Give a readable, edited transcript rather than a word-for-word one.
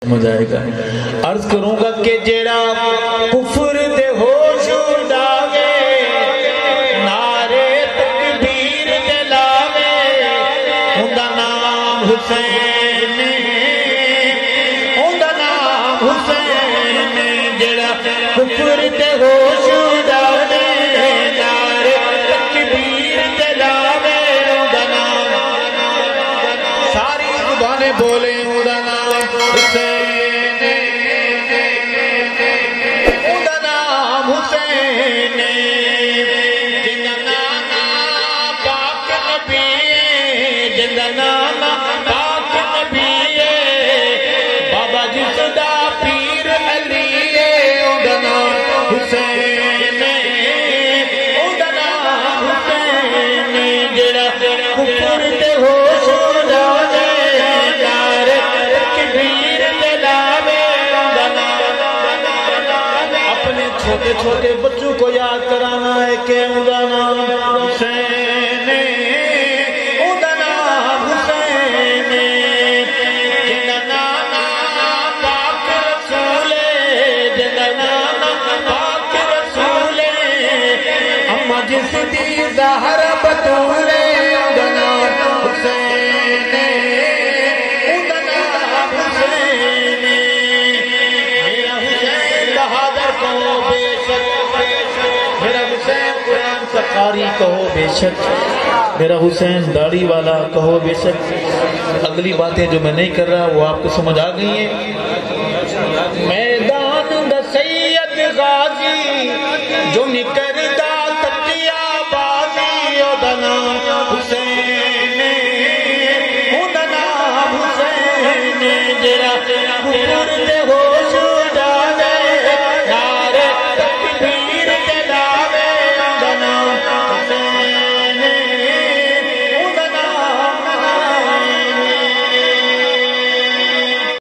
سمجھ آئے گا. عرض کروں گا کہ جیڑا کفر دے ہوش اڑاوے نعرے تکبیر دے لاوے اوندا نام حسین اوندا نام حسین. جیڑا کفر دے ہوش اڑاوے نعرے تکبیر دے لاوے اوندا نام ساری زبانیں بولے اوندا نام حسین اوندا نام حسین. جندا نام پاک نبی جندا نام پاک نبی بابا جس دا پیر علی اوندا نام حسین اوندا نام حسین. جڑا کفر تے ہوش اڑاوے نعرے تکبیر دے لاوے اوندا نام. اپنے چھوٹے چھوٹے بچوں کو یاد کرانا ہے کہ اوندا نام حسین اوندا نام حسین. جندا نام پاک رسول جندا نام پاک رسول اما جس دی ظاہر بطول اوندا نام حسین اوندا نام حسین. میرا حسین بہادر کہو بے شک میرا حسین قرآن کا قاری کہو بے شک میرا حسین داڑھی والا کہو بے شک. اگلی باتیں جو میں نہیں کر رہا وہ آپ کو سمجھ آ گئی ہیں. میدان دا سید غازی جو نکردا تکیا بازی اوندا نام حسین اوندا نام حسین. جڑا